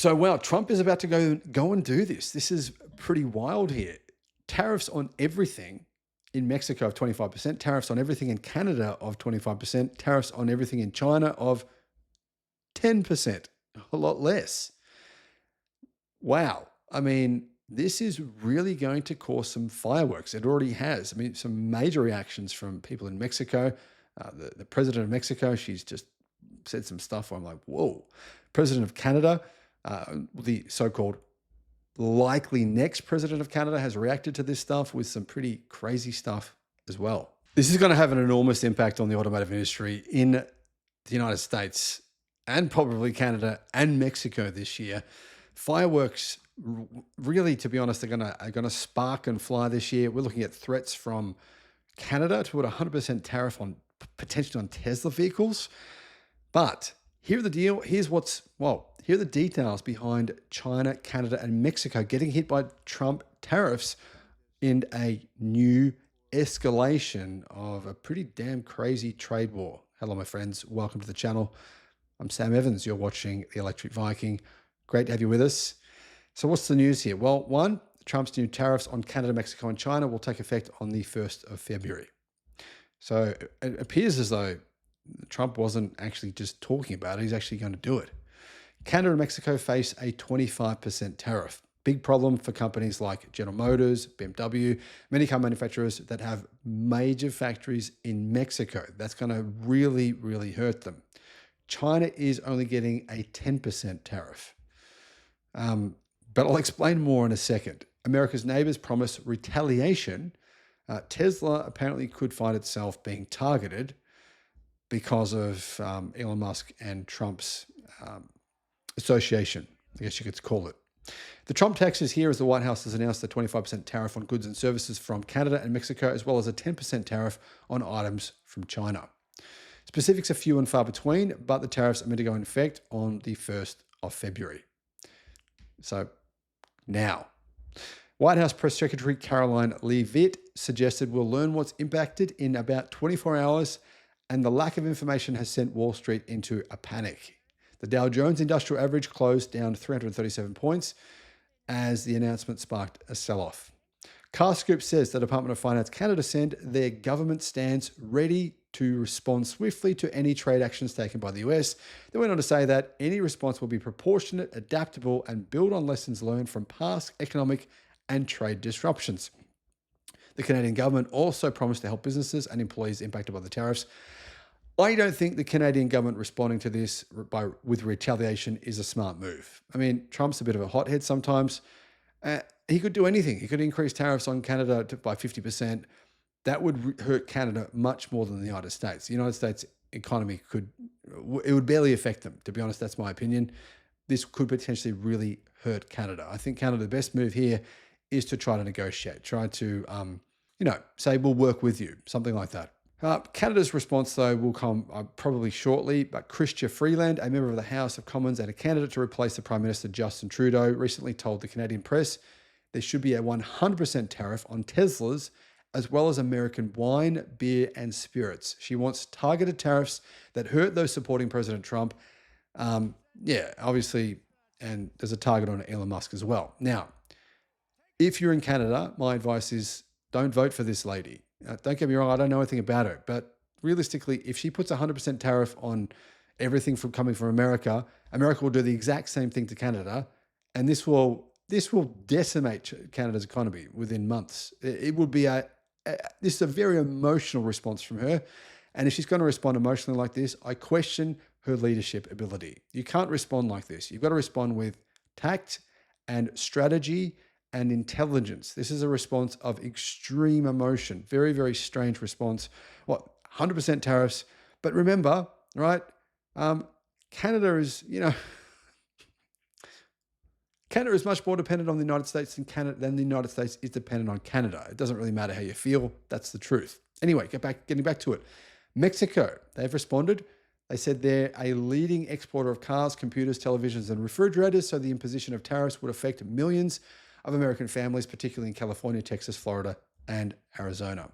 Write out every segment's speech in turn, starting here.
So, wow, Trump is about to go and do this. This is pretty wild here. Tariffs on everything in Mexico of 25%, tariffs on everything in Canada of 25%, tariffs on everything in China of 10%, a lot less. Wow. I mean, this is really going to cause some fireworks. It already has. I mean, some major reactions from people in Mexico. The president of Mexico, she's just said some stuff where I'm like, whoa. President of Canada, the so-called likely next president of Canada, has reacted to this stuff with some pretty crazy stuff as well. This is going to have an enormous impact on the automotive industry in the United States and probably Canada and Mexico this year. Fireworks, really, to be honest, are gonna spark and fly this year. We're looking at threats from Canada to put a 100% tariff on potentially on Tesla vehicles. But here are the deal. Here are the details behind China, Canada, and Mexico getting hit by Trump tariffs in a new escalation of a pretty damn crazy trade war. Hello, my friends. Welcome to the channel. I'm Sam Evans. You're watching the Electric Viking. Great to have you with us. So what's the news here? Well, one, Trump's new tariffs on Canada, Mexico, and China will take effect on the 1st of February. So it appears as though Trump wasn't actually just talking about it. He's actually going to do it. Canada and Mexico face a 25% tariff. Big problem for companies like General Motors, BMW, many car manufacturers that have major factories in Mexico. That's going to really, really hurt them. China is only getting a 10% tariff. But I'll explain more in a second. America's neighbors promise retaliation. Tesla apparently could find itself being targeted because of Elon Musk and Trump's association, I guess you could call it. The Trump tax is here as the White House has announced a 25% tariff on goods and services from Canada and Mexico, as well as a 10% tariff on items from China. Specifics are few and far between, but the tariffs are meant to go into effect on the 1st of February. So now, White House Press Secretary Caroline Leavitt suggested we'll learn what's impacted in about 24 hours, and the lack of information has sent Wall Street into a panic. The Dow Jones Industrial Average closed down 337 points as the announcement sparked a sell-off. CarScoop says the Department of Finance Canada said their government stands ready to respond swiftly to any trade actions taken by the US. They went on to say that any response will be proportionate, adaptable, and build on lessons learned from past economic and trade disruptions. The Canadian government also promised to help businesses and employees impacted by the tariffs. I don't think the Canadian government responding to this with retaliation is a smart move. I mean, Trump's a bit of a hothead sometimes. He could do anything. He could increase tariffs on Canada by 50%. That would hurt Canada much more than the United States. The United States economy it would barely affect them. To be honest, that's my opinion. This could potentially really hurt Canada. I think Canada, the best move here is to try to negotiate, try to, say we'll work with you, something like that. Canada's response, though, will come probably shortly, but Chrystia Freeland, a member of the House of Commons and a candidate to replace the Prime Minister Justin Trudeau, recently told the Canadian press there should be a 100% tariff on Teslas, as well as American wine, beer, and spirits. She wants targeted tariffs that hurt those supporting President Trump. Obviously, and there's a target on Elon Musk as well. Now, if you're in Canada, my advice is don't vote for this lady. Don't get me wrong, I don't know anything about her, but realistically, if she puts a 100% tariff on everything coming from America, America will do the exact same thing to Canada, and this will decimate Canada's economy within months. It would be this is a very emotional response from her, and if she's going to respond emotionally like this, I question her leadership ability. You can't respond like this. You've got to respond with tact and strategy and intelligence. This is a response of extreme emotion. Very, very strange response. 100% tariffs. But remember, right? Canada is, Canada is much more dependent on the United States than the United States is dependent on Canada. It doesn't really matter how you feel. That's the truth. Anyway, getting back to it. Mexico, they've responded. They said they're a leading exporter of cars, computers, televisions, and refrigerators, so the imposition of tariffs would affect millions of American families, particularly in California, Texas, Florida, and Arizona.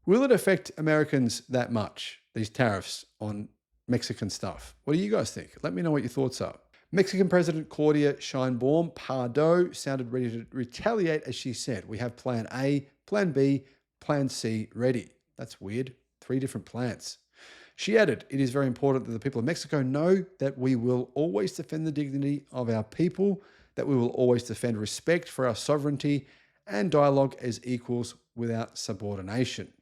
Will it affect Americans that much, these tariffs on Mexican stuff? What do you guys think? Let me know what your thoughts are. Mexican President Claudia Sheinbaum Pardo sounded ready to retaliate as she said, "We have plan A, plan B, plan C ready." That's weird. 3 different plans. She added, "It is very important that the people of Mexico know that we will always defend the dignity of our people, that we will always defend respect for our sovereignty and dialogue as equals without subordination."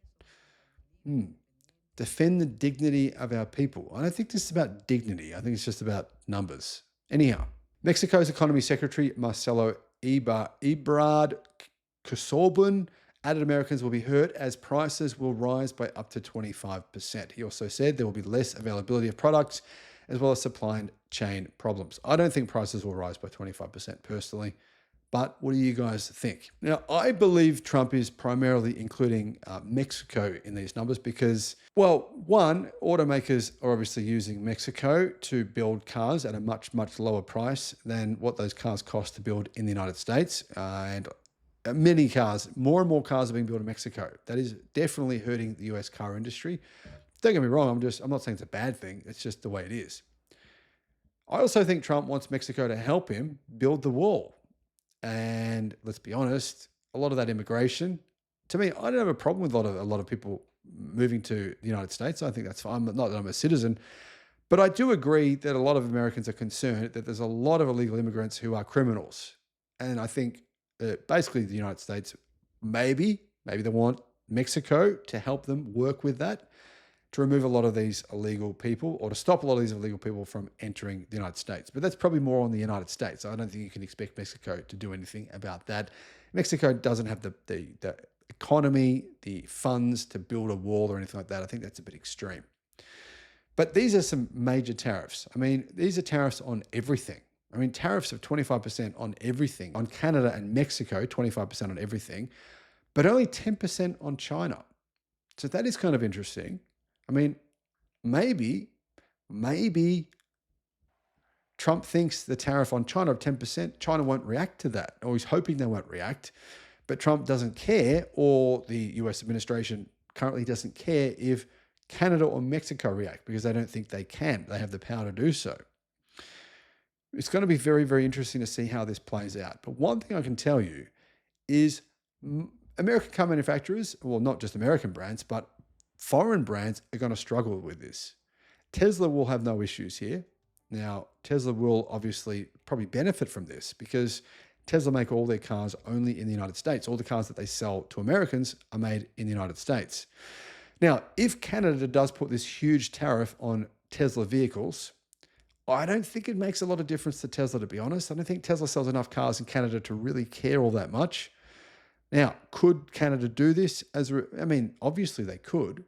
Defend the dignity of our people. I don't think this is about dignity. I think it's just about numbers. Anyhow, Mexico's Economy Secretary Marcelo Ebrard Casaubon added Americans will be hurt as prices will rise by up to 25%. He also said there will be less availability of products as well as supply chain problems. I don't think prices will rise by 25% personally, but what do you guys think? Now, I believe Trump is primarily including Mexico in these numbers because, well, one, automakers are obviously using Mexico to build cars at a much, much lower price than what those cars cost to build in the United States. And many cars, more and more cars are being built in Mexico. That is definitely hurting the US car industry. Don't get me wrong, I'm not saying it's a bad thing. It's just the way it is. I also think Trump wants Mexico to help him build the wall. And let's be honest, a lot of that immigration, to me, I don't have a problem with a lot of people moving to the United States. I think that's fine. Not that I'm a citizen, but I do agree that a lot of Americans are concerned that there's a lot of illegal immigrants who are criminals. And I think basically the United States, maybe they want Mexico to help them work with that, to remove a lot of these illegal people or to stop a lot of these illegal people from entering the United States. But that's probably more on the United States. I don't think you can expect Mexico to do anything about that. Mexico doesn't have the economy, the funds to build a wall or anything like that. I think that's a bit extreme. But these are some major tariffs. I mean, these are tariffs on everything. I mean, tariffs of 25% on everything. On Canada and Mexico, 25% on everything, but only 10% on China. So that is kind of interesting. I mean, maybe Trump thinks the tariff on China of 10%, China won't react to that, or he's hoping they won't react. But Trump doesn't care, or the US administration currently doesn't care if Canada or Mexico react because they don't think they can. They have the power to do so. It's going to be very, very interesting to see how this plays out. But one thing I can tell you is American car manufacturers, well, not just American brands, but foreign brands are going to struggle with this. Tesla will have no issues here. Now, Tesla will obviously probably benefit from this because Tesla make all their cars only in the United States. All the cars that they sell to Americans are made in the United States. Now, if Canada does put this huge tariff on Tesla vehicles, I don't think it makes a lot of difference to Tesla, to be honest. I don't think Tesla sells enough cars in Canada to really care all that much. Now, could Canada do this? I mean, obviously they could,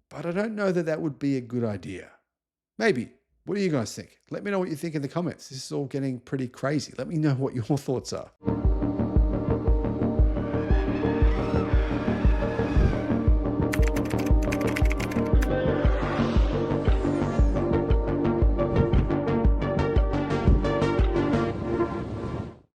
but I don't know that that would be a good idea. Maybe. What do you guys think? Let me know what you think in the comments. This is all getting pretty crazy. Let me know what your thoughts are.